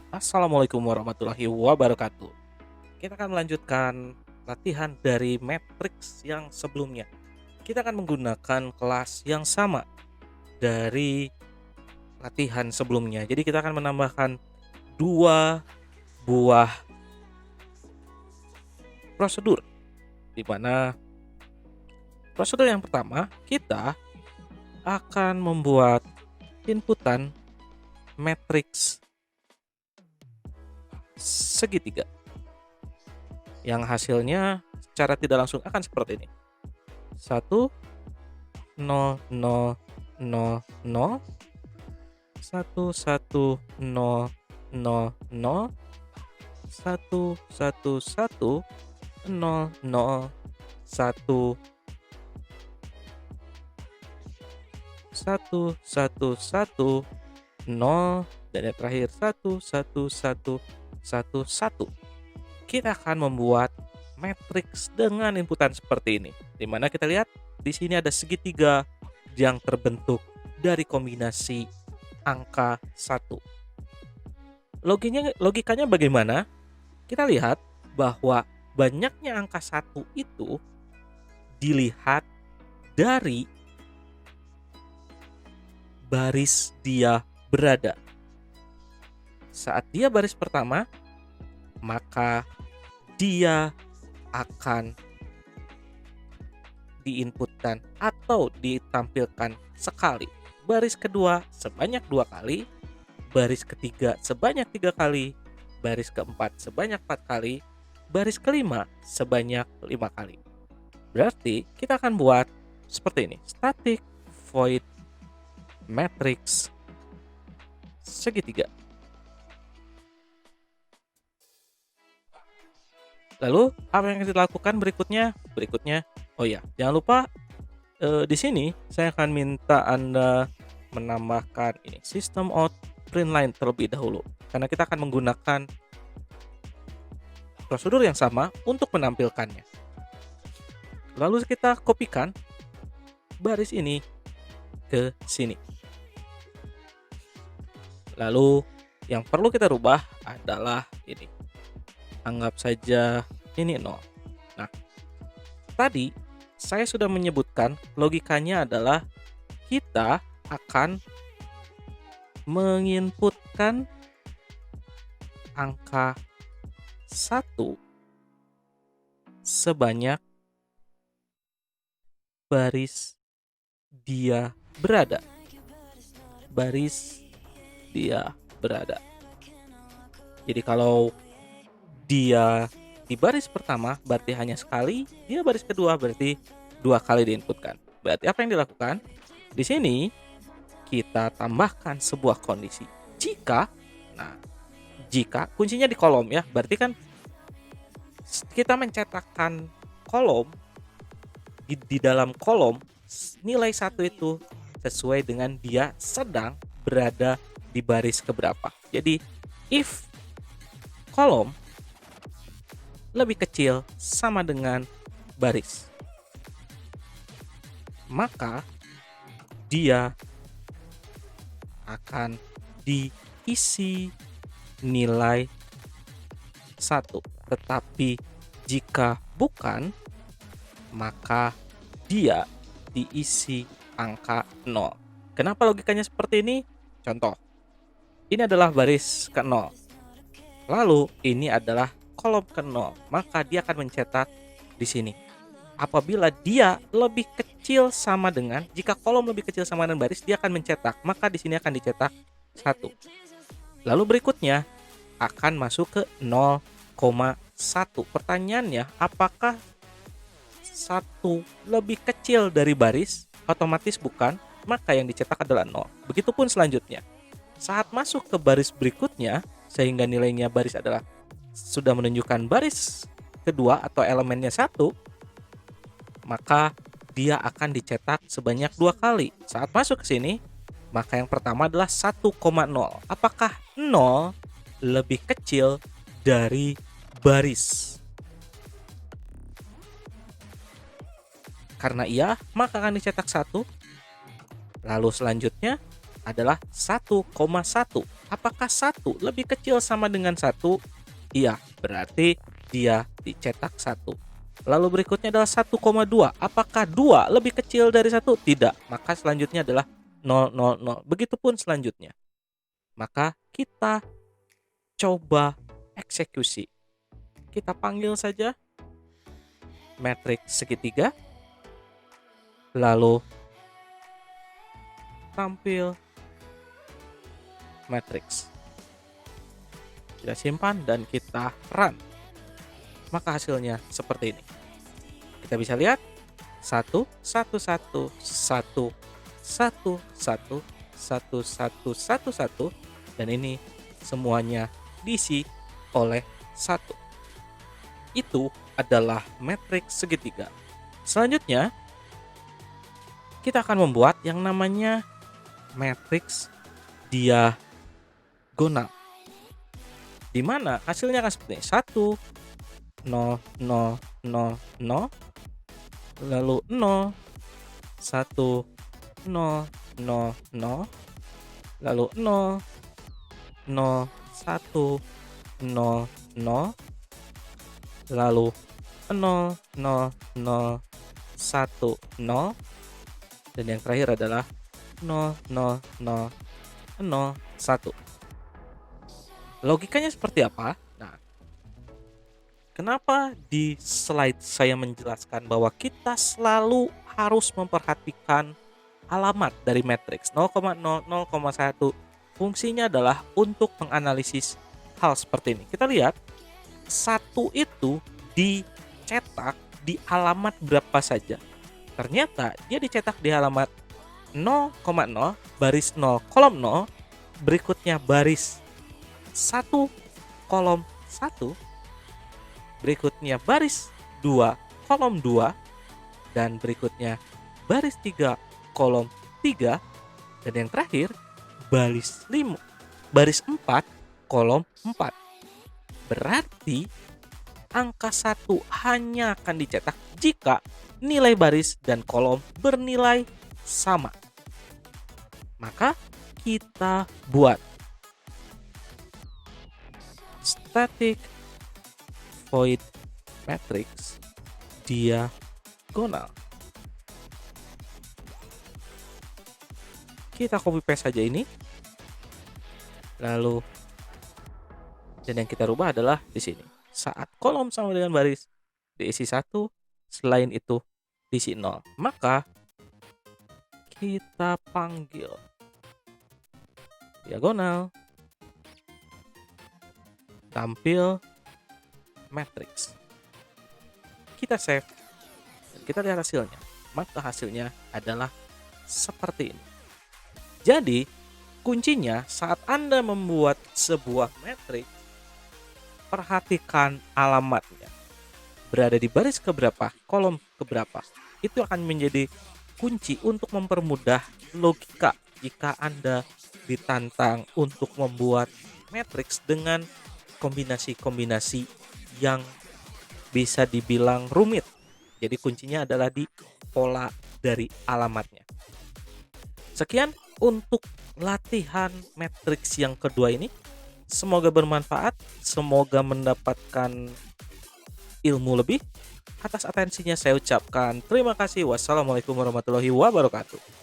Assalamualaikum warahmatullahi wabarakatuh. Kita akan melanjutkan latihan dari matriks yang sebelumnya. Kita akan menggunakan kelas yang sama dari latihan sebelumnya. Jadi kita akan menambahkan dua buah prosedur. Di mana prosedur yang pertama kita akan membuat inputan matriks segitiga yang hasilnya secara tidak langsung akan seperti ini. 1 0 0 0 0 1 1 0 0 0 1 1 1 0 0 1 1 1 1 0 dan yang terakhir 1 1 1 1 1. Kita akan membuat matriks dengan inputan seperti ini. Di mana kita lihat di sini ada segitiga yang terbentuk dari kombinasi angka 1. Logikanya bagaimana? Kita lihat bahwa banyaknya angka 1 itu dilihat dari baris dia berada. Saat dia baris pertama, maka dia akan diinputkan atau ditampilkan sekali. Baris kedua sebanyak 2 kali, baris ketiga sebanyak 3 kali, baris keempat sebanyak 4 kali, baris kelima sebanyak 5 kali. Berarti kita akan buat seperti ini, static void matrix segitiga. Lalu apa yang kita lakukan berikutnya? Oh ya, jangan lupa di sini saya akan minta Anda menambahkan ini system out print line terlebih dahulu, karena kita akan menggunakan prosedur yang sama untuk menampilkannya. Lalu kita kopikan baris ini ke sini. Lalu yang perlu kita rubah adalah ini. Anggap saja ini 0. Nah, tadi saya sudah menyebutkan logikanya adalah kita akan menginputkan angka 1 sebanyak baris dia berada. Jadi kalau dia di baris pertama berarti hanya sekali, dia baris kedua berarti 2 kali diinputkan. Berarti apa yang dilakukan? Di sini kita tambahkan sebuah kondisi. Jika kuncinya di kolom ya, berarti kan kita mencetakkan kolom di dalam kolom nilai 1 itu sesuai dengan dia sedang berada di baris keberapa. Jadi if kolom lebih kecil sama dengan baris, maka dia akan diisi nilai 1. Tetapi jika bukan, maka dia diisi angka 0. Kenapa logikanya seperti ini? Contoh, ini adalah baris ke-0. Lalu ini adalah kolom ke-0, maka dia akan mencetak di sini. Apabila dia lebih kecil sama dengan, jika kolom lebih kecil sama dengan baris, dia akan mencetak, maka di sini akan dicetak 1. Lalu berikutnya akan masuk ke 0,1. Pertanyaannya, apakah 1 lebih kecil dari baris? Otomatis bukan, maka yang dicetak adalah 0. Begitupun selanjutnya. Saat masuk ke baris berikutnya, sehingga nilainya baris adalah sudah menunjukkan baris kedua atau elemennya 1, maka dia akan dicetak sebanyak 2 kali. Saat masuk ke sini, maka yang pertama adalah 1,0. Apakah 0 lebih kecil dari baris? Karena iya, maka akan dicetak 1. Lalu selanjutnya adalah 1,1. Apakah 1 lebih kecil sama dengan 1? Iya, berarti dia dicetak 1. Lalu berikutnya adalah 1,2. Apakah 2 lebih kecil dari 1? Tidak. Maka selanjutnya adalah 0,0,0. Begitupun selanjutnya. Maka kita coba eksekusi. Kita panggil saja matriks segitiga, lalu tampil matriks. Kita simpan dan kita run. Maka hasilnya seperti ini. Kita bisa lihat 1 1 1 1 1 1 1 1 1 1, dan ini semuanya diisi oleh 1. Itu adalah matriks segitiga. Selanjutnya kita akan membuat yang namanya matriks diagonal, di mana hasilnya akan seperti ini. 1 0 0 0 0, lalu 0 1 0 0 0, lalu 0 0 1 0 0, lalu 0 0 0 1 0, dan yang terakhir adalah 0 0 0 0 1. Logikanya seperti apa? Nah, kenapa di slide saya menjelaskan bahwa kita selalu harus memperhatikan alamat dari matriks 0,0, 0,1. Fungsinya adalah untuk menganalisis hal seperti ini. Kita lihat 1 itu dicetak di alamat berapa saja. Ternyata dia dicetak di alamat 0,0, baris 0, kolom 0, berikutnya baris 1, kolom 1, berikutnya baris 2, kolom 2, dan berikutnya baris 3, kolom 3, dan yang terakhir baris 4, kolom 4. Berarti angka 1 hanya akan dicetak jika nilai baris dan kolom bernilai sama. Maka kita buat static void matrix diagonal. Kita copy paste saja ini. Lalu, dan yang kita rubah adalah di sini. Saat kolom sama dengan baris diisi 1, selain itu diisi 0. Maka kita panggil diagonal, tampil matriks. Kita save dan kita lihat hasilnya. Maka hasilnya adalah seperti ini. Jadi kuncinya saat Anda membuat sebuah matriks, perhatikan alamatnya. Berada di baris keberapa, kolom keberapa. Itu akan menjadi kunci untuk mempermudah logika jika Anda ditantang untuk membuat matriks dengan kombinasi-kombinasi yang bisa dibilang rumit. Jadi kuncinya adalah di pola dari alamatnya. Sekian untuk latihan matriks yang kedua ini. Semoga bermanfaat, semoga mendapatkan ilmu lebih. Atas atensinya saya ucapkan terima kasih. Wassalamualaikum warahmatullahi wabarakatuh.